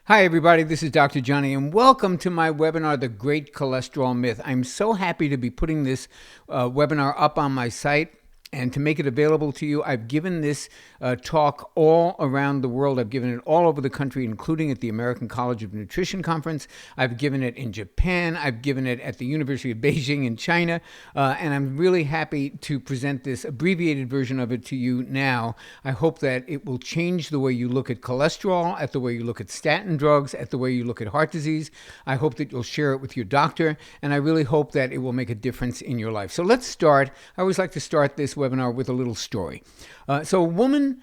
Hi, everybody. This is Dr. Jonny, and welcome to my webinar, The Great Cholesterol Myth. I'm so happy to be putting this webinar up on my site. And to make it available to you, I've given this talk all around the world. I've given it all over the country, including at the American College of Nutrition Conference. I've given it in Japan. I've given it at the University of Beijing in China. And I'm really happy to present this abbreviated version of it to you now. I hope that it will change the way you look at cholesterol, at the way you look at statin drugs, at the way you look at heart disease. I hope that you'll share it with your doctor. And I really hope that it will make a difference in your life. So let's start. I always like to start this webinar with a little story. So a woman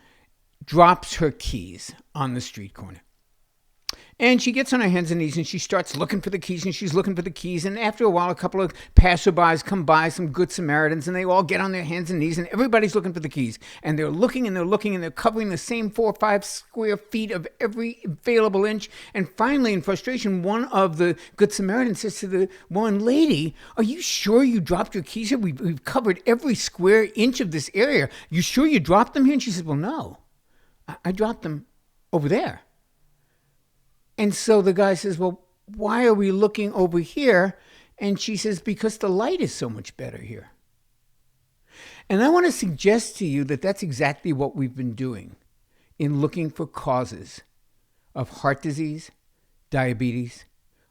drops her keys on the street corner. And she gets on her hands and knees and she starts looking for the keys, and she's looking for the keys. And after a while, a couple of passerbys come by, some good Samaritans, and they all get on their hands and knees, and everybody's looking for the keys. And they're looking and they're looking and they're covering the same 4 or 5 square feet of every available inch. And finally, in frustration, one of the good Samaritans says to the one lady, "Are you sure you dropped your keys here? We've covered every square inch of this area. You sure you dropped them here?" And she says, "Well, no, I dropped them over there." And so the guy says, "Well, why are we looking over here?" And she says, "Because the light is so much better here." And I want to suggest to you that that's exactly what we've been doing in looking for causes of heart disease, diabetes,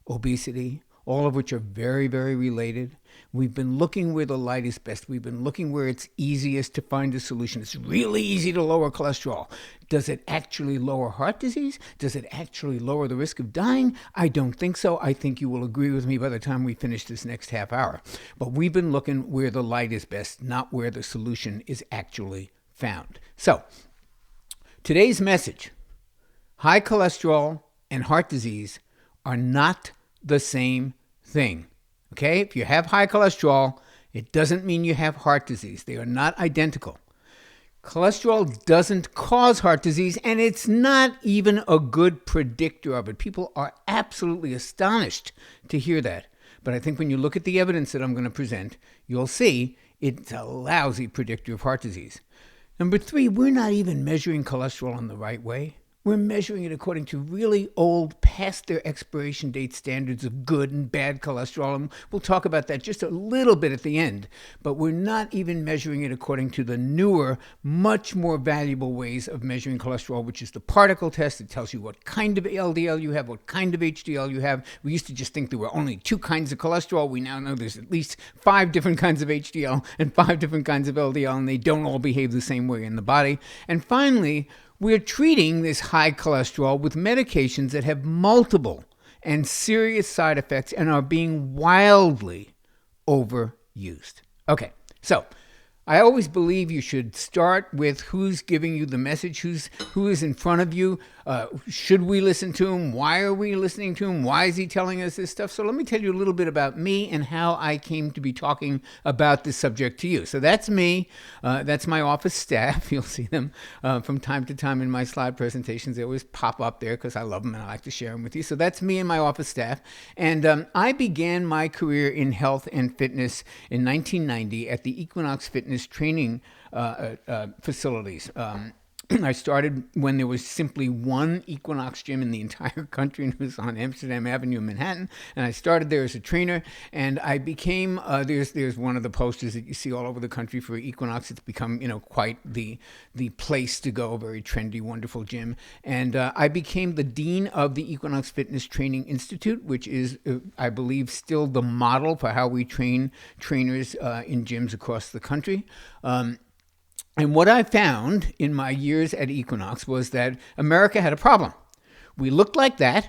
obesity, all of which are very, very related. We've been looking where the light is best. We've been looking where it's easiest to find a solution. It's really easy to lower cholesterol. Does it actually lower heart disease? Does it actually lower the risk of dying? I don't think so. I think you will agree with me by the time we finish this next half hour. But we've been looking where the light is best, not where the solution is actually found. So, today's message: high cholesterol and heart disease are not the same thing. Okay? If you have high cholesterol, it doesn't mean you have heart disease. They are not identical. Cholesterol doesn't cause heart disease, and it's not even a good predictor of it. People are absolutely astonished to hear that. But I think when you look at the evidence that I'm going to present, you'll see it's a lousy predictor of heart disease. Number 3, we're not even measuring cholesterol in the right way. We're measuring it according to really old, past their expiration date standards of good and bad cholesterol. And we'll talk about that just a little bit at the end. But we're not even measuring it according to the newer, much more valuable ways of measuring cholesterol, which is the particle test. It tells you what kind of LDL you have, what kind of HDL you have. We used to just think there were only 2 kinds of cholesterol. We now know there's at least 5 different kinds of HDL and 5 different kinds of LDL, and they don't all behave the same way in the body. And finally, we're treating this high cholesterol with medications that have multiple and serious side effects and are being wildly overused. Okay, so I always believe you should start with who's giving you the message, who is in front of you. Should we listen to him? Why are we listening to him? Why is he telling us this stuff? So let me tell you a little bit about me and how I came to be talking about this subject to you. So that's me. That's my office staff. You'll see them from time to time in my slide presentations. They always pop up there because I love them and I like to share them with you. So that's me and my office staff. And I began my career in health and fitness in 1990 at the Equinox Fitness training facilities. I started when there was simply one Equinox gym in the entire country, and it was on Amsterdam Avenue in Manhattan. And I started there as a trainer, and I became, there's one of the posters that you see all over the country for Equinox. It's become, quite the place to go, a very trendy, wonderful gym. And I became the dean of the Equinox Fitness Training Institute, which is, I believe, still the model for how we train trainers in gyms across the country. And what I found in my years at Equinox was that America had a problem. We looked like that,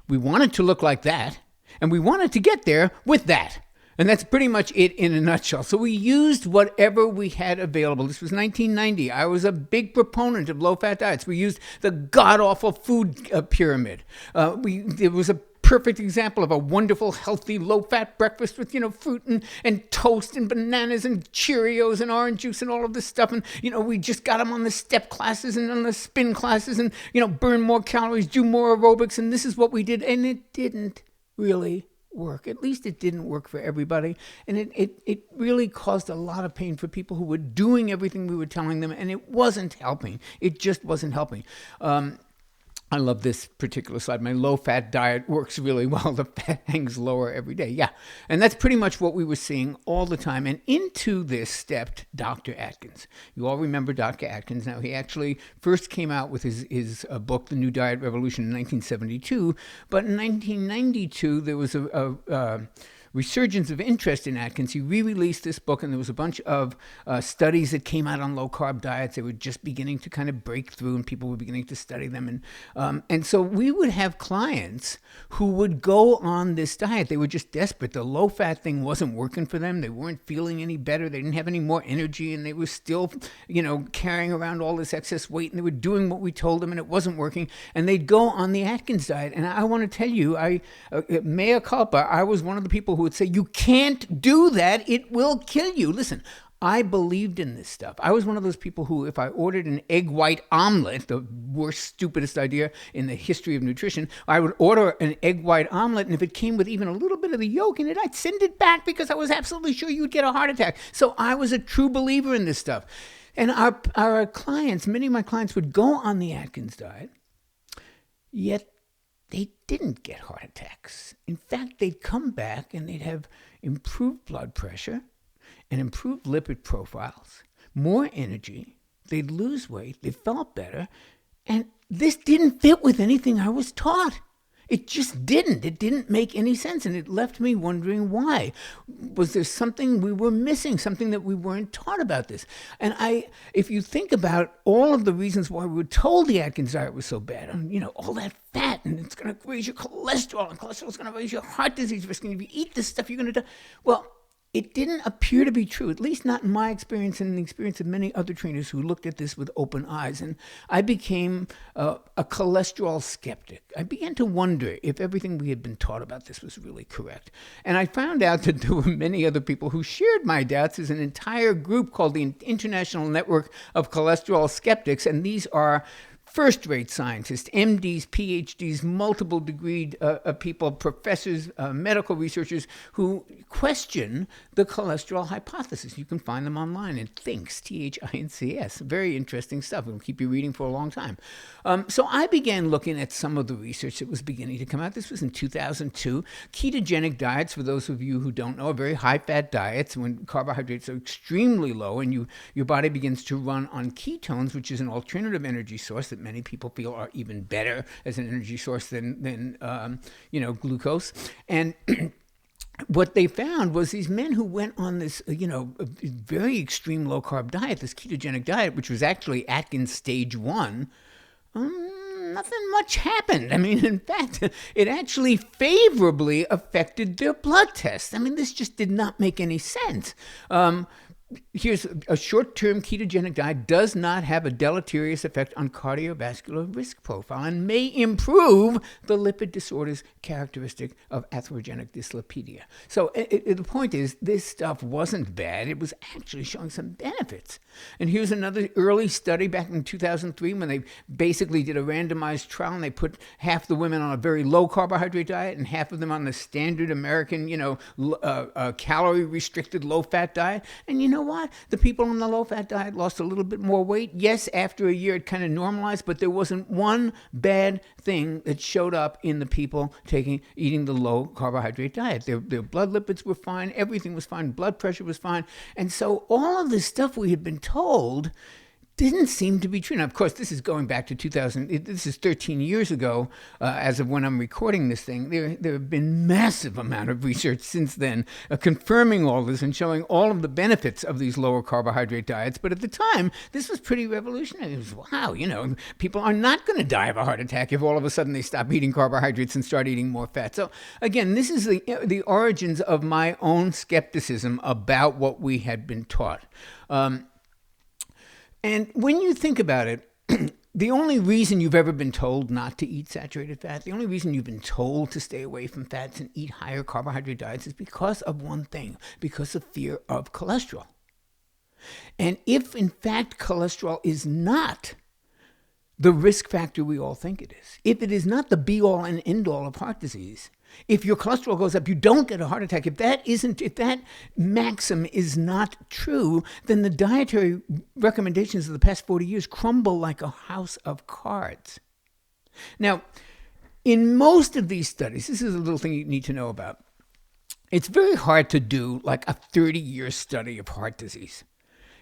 we wanted to look like that, and we wanted to get there with that. And that's pretty much it in a nutshell. So we used whatever we had available. This was 1990. I was a big proponent of low-fat diets. We used the god-awful food pyramid. There was a perfect example of a wonderful, healthy, low-fat breakfast with, fruit and toast and bananas and Cheerios and orange juice and all of this stuff. And, we just got them on the step classes and on the spin classes and, burn more calories, do more aerobics. And this is what we did. And it didn't really work. At least it didn't work for everybody. And it really caused a lot of pain for people who were doing everything we were telling them. And it wasn't helping. It just wasn't helping. I love this particular slide. My low-fat diet works really well. The fat hangs lower every day. Yeah, and that's pretty much what we were seeing all the time. And into this stepped Dr. Atkins. You all remember Dr. Atkins. Now, he actually first came out with his book, The New Diet Revolution, in 1972. But in 1992, there was a resurgence of interest in Atkins. He re-released this book, and there was a bunch of studies that came out on low-carb diets. They were just beginning to kind of break through, and people were beginning to study them. And so we would have clients who would go on this diet. They were just desperate. The low-fat thing wasn't working for them. They weren't feeling any better. They didn't have any more energy, and they were still, carrying around all this excess weight, and they were doing what we told them, and it wasn't working. And they'd go on the Atkins diet. And I want to tell you, mea culpa, I was one of the people who would say, you can't do that. It will kill you. Listen, I believed in this stuff. I was one of those people who, if I ordered an egg white omelet, the worst, stupidest idea in the history of nutrition, I would order an egg white omelet, and if it came with even a little bit of the yolk in it, I'd send it back because I was absolutely sure you'd get a heart attack. So I was a true believer in this stuff. And our clients, many of my clients would go on the Atkins diet, yet they didn't get heart attacks. In fact, they'd come back and they'd have improved blood pressure and improved lipid profiles, more energy, they'd lose weight, they felt better, and this didn't fit with anything I was taught. It just didn't. It didn't make any sense, and it left me wondering why. Was there something we were missing, something that we weren't taught about this? And if you think about all of the reasons why we were told the Atkins diet was so bad, all that fat, and it's going to raise your cholesterol, and cholesterol is going to raise your heart disease risk, and if you eat this stuff, you're going to die. Well, it didn't appear to be true, at least not in my experience and in the experience of many other trainers who looked at this with open eyes. And I became a cholesterol skeptic. I began to wonder if everything we had been taught about this was really correct. And I found out that there were many other people who shared my doubts. There's an entire group called the International Network of Cholesterol Skeptics, and these are first-rate scientists, MDs, PhDs, multiple degreed people, professors, medical researchers who question the cholesterol hypothesis. You can find them online at Thinks, T-H-I-N-C-S. Very interesting stuff. It'll keep you reading for a long time. So I began looking at some of the research that was beginning to come out. This was in 2002. Ketogenic diets, for those of you who don't know, are very high-fat diets when carbohydrates are extremely low and your body begins to run on ketones, which is an alternative energy source that many people feel are even better as an energy source than glucose. And what they found was these men who went on this, very extreme low-carb diet, this ketogenic diet, which was actually Atkins stage 1, nothing much happened. In fact, it actually favorably affected their blood tests. This just did not make any sense. Here's a short-term ketogenic diet does not have a deleterious effect on cardiovascular risk profile and may improve the lipid disorders characteristic of atherogenic dyslipidemia. So the point is, this stuff wasn't bad. It was actually showing some benefits. And here's another early study back in 2003 when they basically did a randomized trial and they put half the women on a very low carbohydrate diet and half of them on the standard American, calorie-restricted low-fat diet. And you know what? The people on the low-fat diet lost a little bit more weight. Yes, after a year it kind of normalized, but there wasn't one bad thing that showed up in the people eating the low-carbohydrate diet. Their blood lipids were fine. Everything was fine. Blood pressure was fine. And so all of this stuff we had been told didn't seem to be true. Now, of course, this is going back to 2000. This is 13 years ago, as of when I'm recording this thing. There have been massive amount of research since then confirming all this and showing all of the benefits of these lower carbohydrate diets. But at the time, this was pretty revolutionary. It was, wow, people are not going to die of a heart attack if all of a sudden they stop eating carbohydrates and start eating more fat. So again, this is the origins of my own skepticism about what we had been taught. And when you think about it, the only reason you've ever been told not to eat saturated fat, the only reason you've been told to stay away from fats and eat higher carbohydrate diets is because of one thing, because of fear of cholesterol. And if, in fact, cholesterol is not the risk factor we all think it is, if it is not the be-all and end-all of heart disease, if your cholesterol goes up, you don't get a heart attack. If that maxim is not true, then the dietary recommendations of the past 40 years crumble like a house of cards. Now, in most of these studies, this is a little thing you need to know about. It's very hard to do like a 30-year study of heart disease.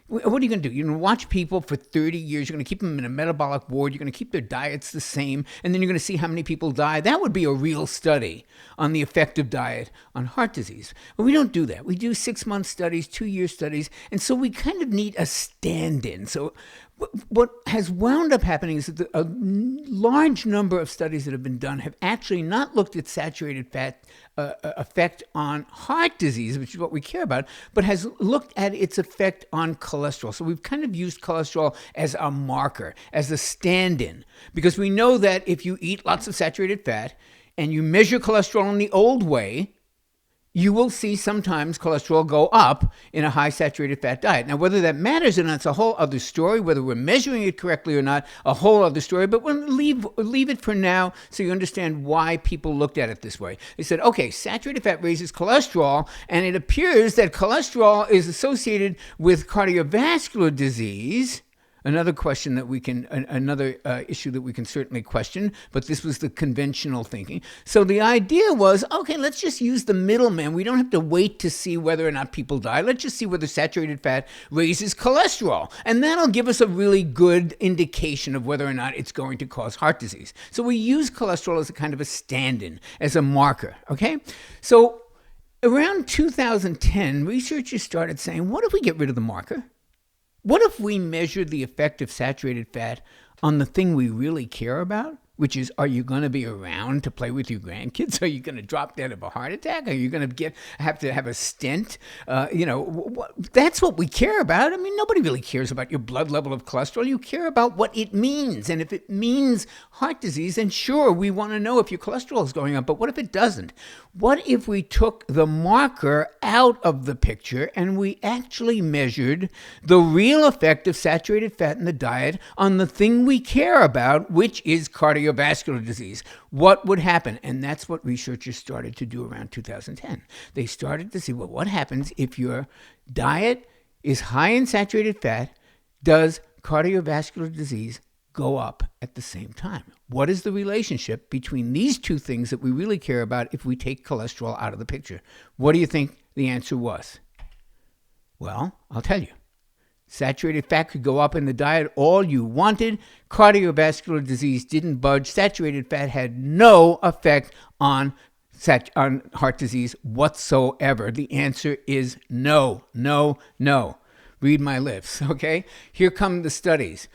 What are you going to do? You're going to watch people for 30 years. You're going to keep them in a metabolic ward. You're going to keep their diets the same. And then you're going to see how many people die. That would be a real study on the effect of diet on heart disease. But we don't do that. We do 6-month studies, 2-year studies. And so we kind of need a stand-in. So what has wound up happening is that a large number of studies that have been done have actually not looked at saturated fat effect on heart disease, which is what we care about, but has looked at its effect on cholesterol. So we've kind of used cholesterol as a marker, as a stand-in, because we know that if you eat lots of saturated fat and you measure cholesterol in the old way, you will see sometimes cholesterol go up in a high saturated fat diet. Now, whether that matters or not, it's a whole other story. Whether we're measuring it correctly or not, a whole other story. But we'll leave it for now so you understand why people looked at it this way. They said, okay, saturated fat raises cholesterol, and it appears that cholesterol is associated with cardiovascular disease. Another question that we can, another issue that we can certainly question, but this was the conventional thinking. So the idea was, okay, let's just use the middleman. We don't have to wait to see whether or not people die. Let's just see whether saturated fat raises cholesterol. And that'll give us a really good indication of whether or not it's going to cause heart disease. So we use cholesterol as a kind of a stand-in, as a marker, okay? So around 2010, researchers started saying, what if we get rid of the marker? What if we measured the effect of saturated fat on the thing we really care about, which is, are you going to be around to play with your grandkids? Are you going to drop dead of a heart attack? Are you going to have to have a stent? That's what we care about. I mean, nobody really cares about your blood level of cholesterol. You care about what it means. And if it means heart disease, then sure, we want to know if your cholesterol is going up. But what if it doesn't? What if we took the marker out of the picture and we actually measured the real effect of saturated fat in the diet on the thing we care about, which is cardiovascular disease? What would happen? And that's what researchers started to do around 2010. They started to see, well, what happens if your diet is high in saturated fat? Does cardiovascular disease go up at the same time? What is the relationship between these two things that we really care about if we take cholesterol out of the picture? What do you think the answer was? Well, I'll tell you. Saturated fat could go up in the diet all you wanted. Cardiovascular disease didn't budge. Saturated fat had no effect on heart disease whatsoever. The answer is no, no, no. Read my lips, okay? Here come the studies.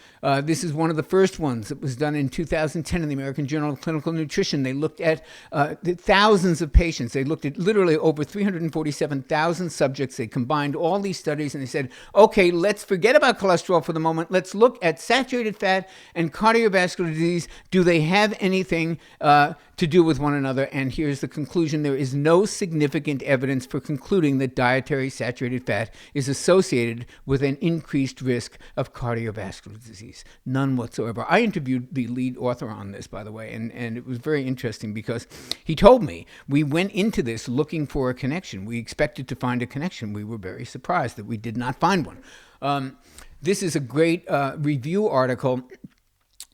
This is one of the first ones that was done in 2010 in the American Journal of Clinical Nutrition. They looked at thousands of patients. They looked at literally over 347,000 subjects. They combined all these studies and they said, okay, let's forget about cholesterol for the moment. Let's look at saturated fat and cardiovascular disease. Do they have anything to do with one another? And here's the conclusion. There is no significant evidence for concluding that dietary saturated fat is associated with an increased risk of cardiovascular disease. None whatsoever. I interviewed the lead author on this, by the way, and it was very interesting because he told me we went into this looking for a connection. We expected to find a connection. We were very surprised that we did not find one. This is a great review article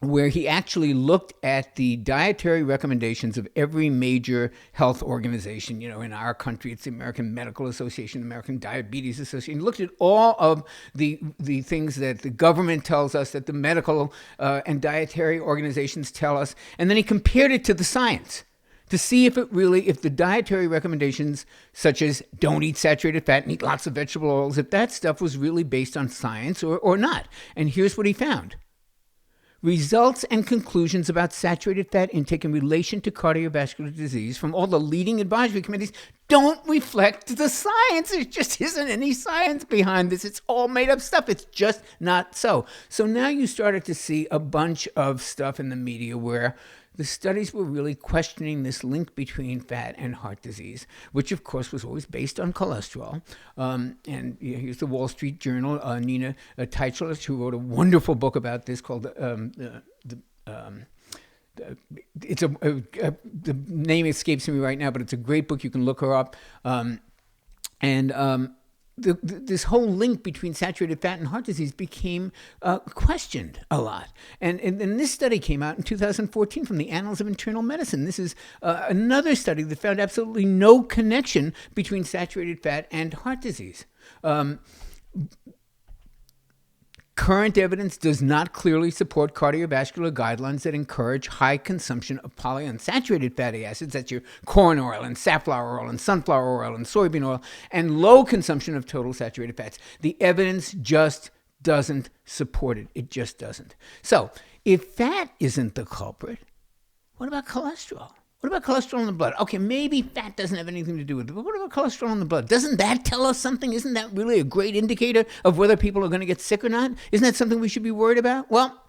where he actually looked at the dietary recommendations of every major health organization. You know, in our country, it's the American Medical Association, the American Diabetes Association. He looked at all of the things that the government tells us, that the medical and dietary organizations tell us, and then he compared it to the science to see if the dietary recommendations, such as don't eat saturated fat and eat lots of vegetable oils, if that stuff was really based on science or not. And here's what he found. Results and conclusions about saturated fat intake in relation to cardiovascular disease from all the leading advisory committees don't reflect the science. There just isn't any science behind this. It's all made up stuff. It's just not so. So now you started to see a bunch of stuff in the media where the studies were really questioning this link between fat and heart disease, which of course was always based on cholesterol. And here's the Wall Street Journal, Nina Teicholz, who wrote a wonderful book about this called the name escapes me right now, but it's a great book. You can look her up. this whole link between saturated fat and heart disease became questioned a lot. And this study came out in 2014 from the Annals of Internal Medicine. This is another study that found absolutely no connection between saturated fat and heart disease. Current evidence does not clearly support cardiovascular guidelines that encourage high consumption of polyunsaturated fatty acids, that's your corn oil and safflower oil and sunflower oil and soybean oil, and low consumption of total saturated fats. The evidence just doesn't support it. It just doesn't. So if fat isn't the culprit, what about cholesterol? What about cholesterol in the blood? Okay, maybe fat doesn't have anything to do with it, but what about cholesterol in the blood? Doesn't that tell us something? Isn't that really a great indicator of whether people are going to get sick or not? Isn't that something we should be worried about? Well,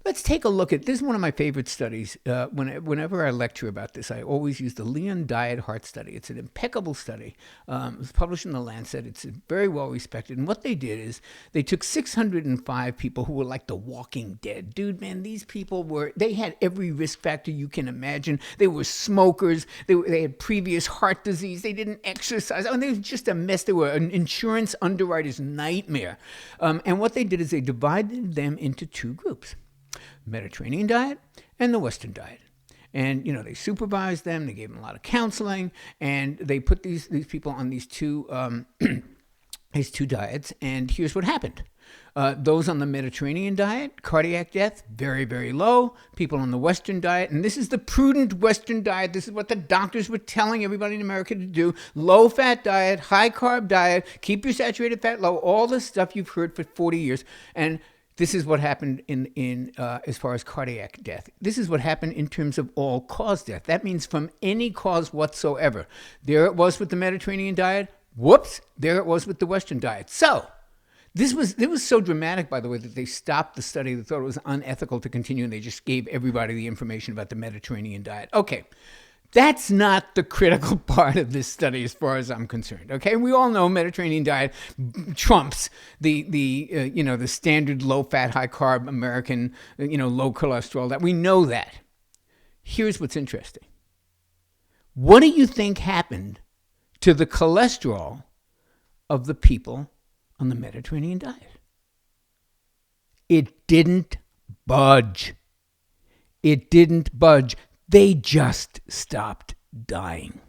let's take a look at this. Is one of my favorite studies. Whenever I lecture about this, I always use the Leon Diet Heart Study. It's an impeccable study. It was published in The Lancet. It's very well respected. And what they did is they took 605 people who were like the walking dead. Dude, man, these people they had every risk factor you can imagine. They were smokers. They had previous heart disease. They didn't exercise. I mean, they were just a mess. They were an insurance underwriter's nightmare. And what they did is they divided them into two groups. Mediterranean diet and the Western diet. And, they supervised them, they gave them a lot of counseling, and they put these people on these two diets, and here's what happened. Those on the Mediterranean diet, cardiac death, very, very low. People on the Western diet, and this is the prudent Western diet. This is what the doctors were telling everybody in America to do. Low-fat diet, high-carb diet, keep your saturated fat low, all the stuff you've heard for 40 years. And this is what happened in as far as cardiac death. This is what happened in terms of all-cause death. That means from any cause whatsoever. There it was with the Mediterranean diet. Whoops, there it was with the Western diet. So it was so dramatic, by the way, that they stopped the study. They thought it was unethical to continue, and they just gave everybody the information about the Mediterranean diet. Okay. That's not the critical part of this study as far as I'm concerned, okay? We all know Mediterranean diet trumps the standard low-fat, high-carb American, low cholesterol. That we know that. Here's what's interesting. What do you think happened to the cholesterol of the people on the Mediterranean diet? It didn't budge. It didn't budge. They just stopped dying.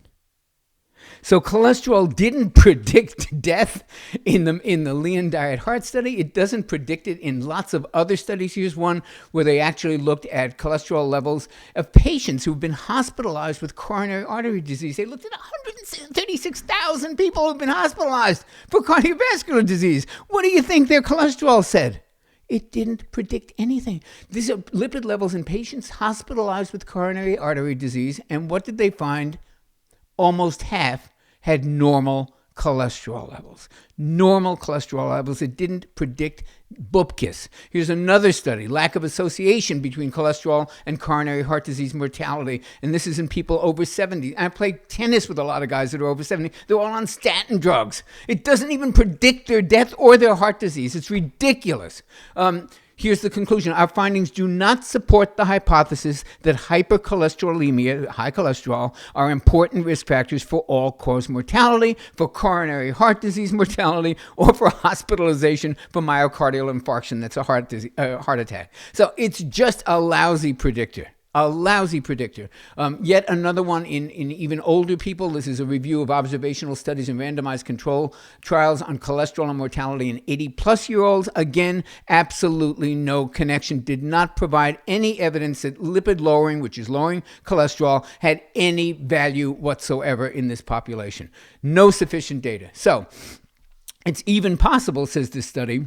So cholesterol didn't predict death in the Leon Diet Heart Study. It doesn't predict it in lots of other studies. Here's one where they actually looked at cholesterol levels of patients who've been hospitalized with coronary artery disease. They looked at 136,000 people who've been hospitalized for cardiovascular disease. What do you think their cholesterol said? It didn't predict anything. These are lipid levels in patients hospitalized with coronary artery disease. And what did they find? Almost half had normal cholesterol levels. Normal cholesterol levels. It didn't predict bupkis. Here's another study. Lack of association between cholesterol and coronary heart disease mortality. And this is in people over 70. I play tennis with a lot of guys that are over 70. They're all on statin drugs. It doesn't even predict their death or their heart disease. It's ridiculous. Here's the conclusion. Our findings do not support the hypothesis that hypercholesterolemia, high cholesterol, are important risk factors for all-cause mortality, for coronary heart disease mortality, or for hospitalization for myocardial infarction. That's a heart attack. So it's just a lousy predictor. A lousy predictor. Yet another one in even older people. This is a review of observational studies and randomized control trials on cholesterol and mortality in 80-plus-year-olds. Again, absolutely no connection. Did not provide any evidence that lipid lowering, which is lowering cholesterol, had any value whatsoever in this population. No sufficient data. So it's even possible, says this study,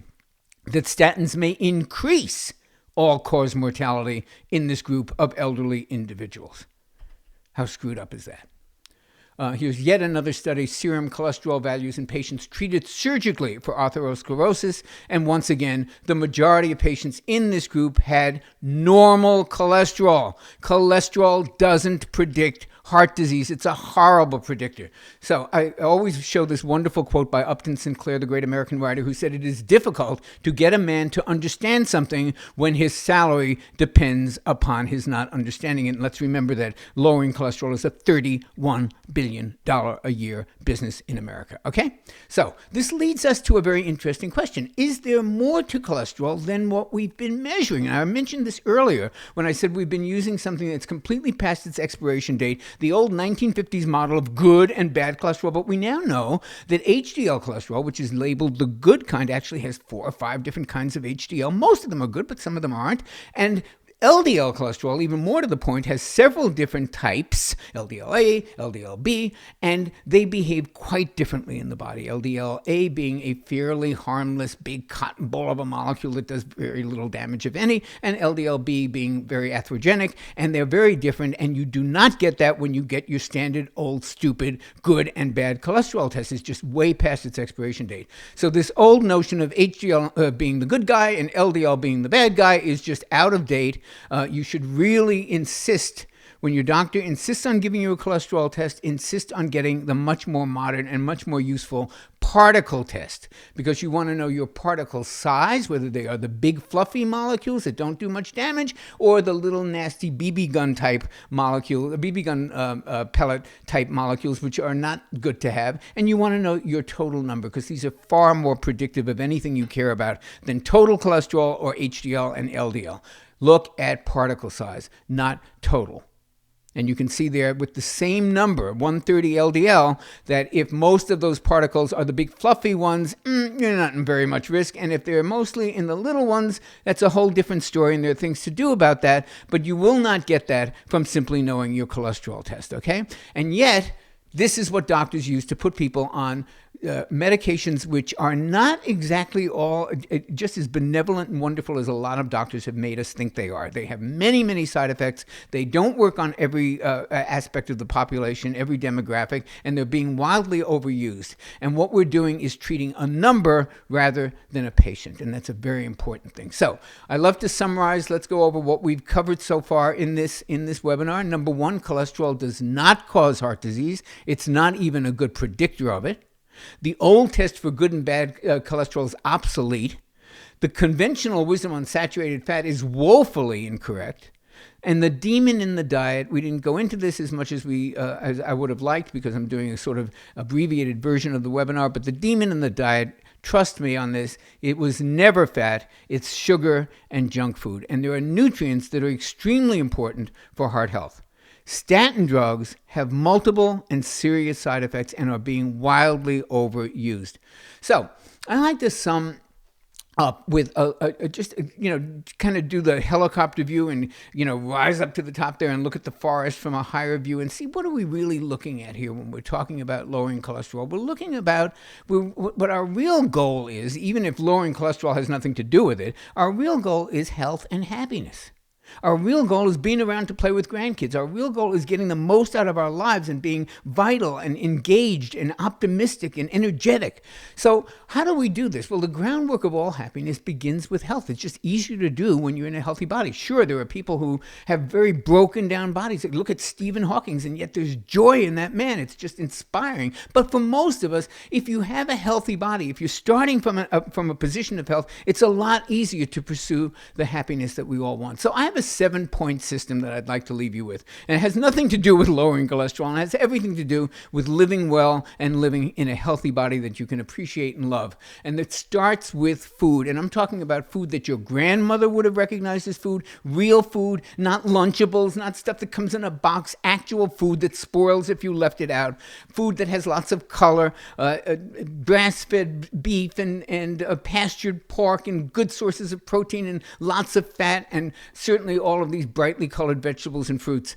that statins may increase all-cause mortality in this group of elderly individuals. How screwed up is that? Here's yet another study, serum cholesterol values in patients treated surgically for atherosclerosis. And once again, the majority of patients in this group had normal cholesterol. Cholesterol doesn't predict heart disease. It's a horrible predictor. So I always show this wonderful quote by Upton Sinclair, the great American writer, who said, "It is difficult to get a man to understand something when his salary depends upon his not understanding it." And let's remember that lowering cholesterol is a $31 billion a year business in America. Okay? So this leads us to a very interesting question. Is there more to cholesterol than what we've been measuring? And I mentioned this earlier when I said we've been using something that's completely past its expiration date, the old 1950s model of good and bad cholesterol. But we now know that HDL cholesterol, which is labeled the good kind, actually has 4 or 5 different kinds of HDL. Most of them are good, but some of them aren't. And LDL cholesterol, even more to the point, has several different types, LDLA, LDLB, and they behave quite differently in the body. LDLA being a fairly harmless, big cotton ball of a molecule that does very little damage, if any, and LDLB being very atherogenic, and they're very different, and you do not get that when you get your standard old, stupid, good and bad cholesterol test. It's just way past its expiration date. So this old notion of HDL being the good guy and LDL being the bad guy is just out of date. You should really insist, when your doctor insists on giving you a cholesterol test, insist on getting the much more modern and much more useful particle test, because you want to know your particle size, whether they are the big fluffy molecules that don't do much damage or the little nasty BB gun type molecule, the BB gun pellet type molecules, which are not good to have. And you want to know your total number, because these are far more predictive of anything you care about than total cholesterol or HDL and LDL. Look at particle size, not total. And you can see there with the same number, 130 LDL, that if most of those particles are the big fluffy ones, you're not in very much risk. And if they're mostly in the little ones, that's a whole different story, and there are things to do about that. But you will not get that from simply knowing your cholesterol test, okay? And yet, this is what doctors use to put people on medications which are not exactly all just as benevolent and wonderful as a lot of doctors have made us think they are. They have many, many side effects. They don't work on every aspect of the population, every demographic, and they're being wildly overused. And what we're doing is treating a number rather than a patient, and that's a very important thing. So I love to summarize. Let's go over what we've covered so far in this webinar. Number one, cholesterol does not cause heart disease. It's not even a good predictor of it. The old test for good and bad cholesterol is obsolete. The conventional wisdom on saturated fat is woefully incorrect. And the demon in the diet, we didn't go into this as much as as I would have liked, because I'm doing a sort of abbreviated version of the webinar, but the demon in the diet, trust me on this, it was never fat, it's sugar and junk food. And there are nutrients that are extremely important for heart health. Statin drugs have multiple and serious side effects and are being wildly overused. So I like to sum up with kind of do the helicopter view and, rise up to the top there and look at the forest from a higher view and see what are we really looking at here when we're talking about lowering cholesterol. We're looking about what our real goal is, even if lowering cholesterol has nothing to do with it. Our real goal is health and happiness. Our real goal is being around to play with grandkids. Our real goal is getting the most out of our lives and being vital and engaged and optimistic and energetic. So how do we do this? Well, the groundwork of all happiness begins with health. It's just easier to do when you're in a healthy body. Sure, there are people who have very broken down bodies. Look at Stephen Hawking, and yet there's joy in that man. It's just inspiring. But for most of us, if you have a healthy body, if you're starting from a position of health, it's a lot easier to pursue the happiness that we all want. So I have a 7-point system that I'd like to leave you with. And it has nothing to do with lowering cholesterol. And it has everything to do with living well and living in a healthy body that you can appreciate and love. And it starts with food. And I'm talking about food that your grandmother would have recognized as food, real food, not Lunchables, not stuff that comes in a box, actual food that spoils if you left it out, food that has lots of color, grass-fed beef and pastured pork and good sources of protein and lots of fat, and certainly all of these brightly colored vegetables and fruits.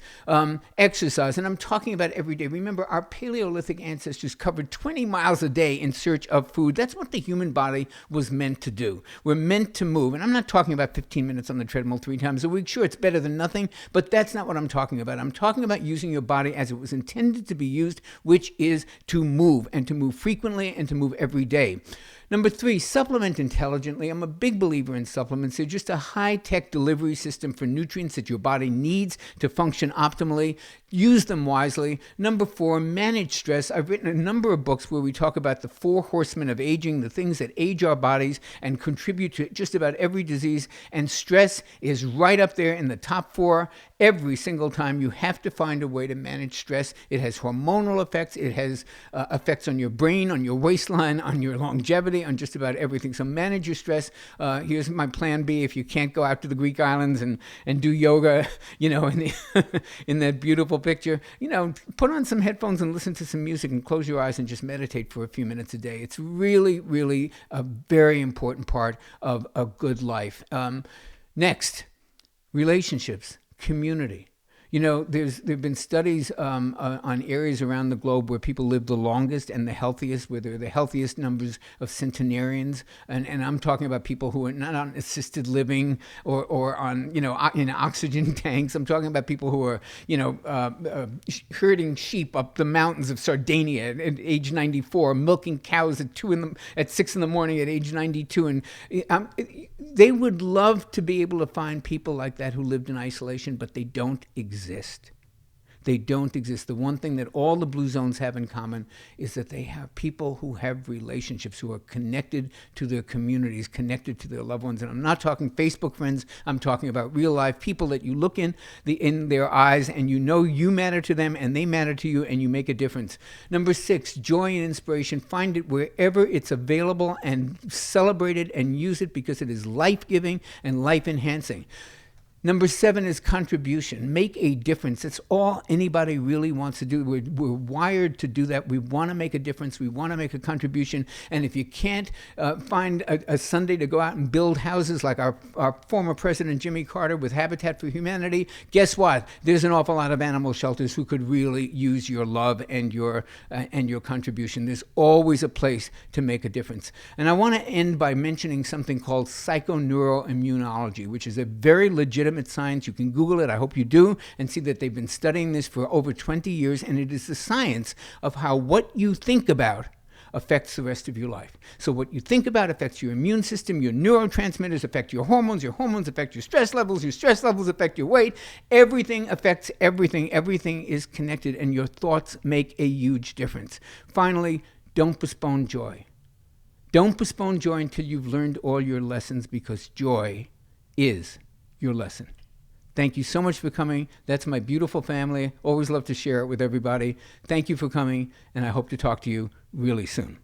Exercise, and I'm talking about every day. Remember, our Paleolithic ancestors covered 20 miles a day in search of food. That's what the human body was meant to do. We're meant to move. And I'm not talking about 15 minutes on the treadmill 3 times a week. Sure, it's better than nothing, but that's not what I'm talking about. I'm talking about using your body as it was intended to be used, which is to move, and to move frequently and to move every day. Number 3, supplement intelligently. I'm a big believer in supplements. They're just a high-tech delivery system for nutrients that your body needs to function optimally. Use them wisely. Number 4, manage stress. I've written a number of books where we talk about the 4 horsemen of aging, the things that age our bodies and contribute to just about every disease. And stress is right up there in the top 4. Every single time you have to find a way to manage stress. It has hormonal effects. It has effects on your brain, on your waistline, on your longevity, on just about everything. So manage your stress. Here's my plan B. If you can't go out to the Greek islands and do yoga, in the in that beautiful picture, put on some headphones and listen to some music and close your eyes and just meditate for a few minutes a day. It's really, really a very important part of a good life. Next, relationships, community. There've been studies on areas around the globe where people live the longest and the healthiest, where they're the healthiest numbers of centenarians. And I'm talking about people who are not on assisted living or on, in oxygen tanks. I'm talking about people who are, herding sheep up the mountains of Sardinia at age 94, milking cows at 6 in the morning at age 92. And they would love to be able to find people like that who lived in isolation, but they don't exist. They don't exist. The one thing that all the blue zones have in common is that they have people who have relationships, who are connected to their communities, connected to their loved ones. And I'm not talking Facebook friends. I'm talking about real life people that you look in their eyes and you matter to them and they matter to you and you make a difference. Number 6, joy and inspiration. Find it wherever it's available and celebrate it and use it because it is life-giving and life-enhancing. Number 7 is contribution. Make a difference. That's all anybody really wants to do. We're wired to do that. We want to make a difference. We want to make a contribution. And if you can't find a Sunday to go out and build houses like our former president Jimmy Carter with Habitat for Humanity, guess what? There's an awful lot of animal shelters who could really use your love and your contribution. There's always a place to make a difference. And I want to end by mentioning something called psychoneuroimmunology, which is a very legitimate science. You can Google it. I hope you do and see that they've been studying this for over 20 years. And it is the science of how what you think about affects the rest of your life. So what you think about affects your immune system, your neurotransmitters affect your hormones affect your stress levels affect your weight. Everything affects everything. Everything is connected and your thoughts make a huge difference. Finally, don't postpone joy. Don't postpone joy until you've learned all your lessons because joy is your lesson. Thank you so much for coming. That's my beautiful family. Always love to share it with everybody. Thank you for coming, and I hope to talk to you really soon.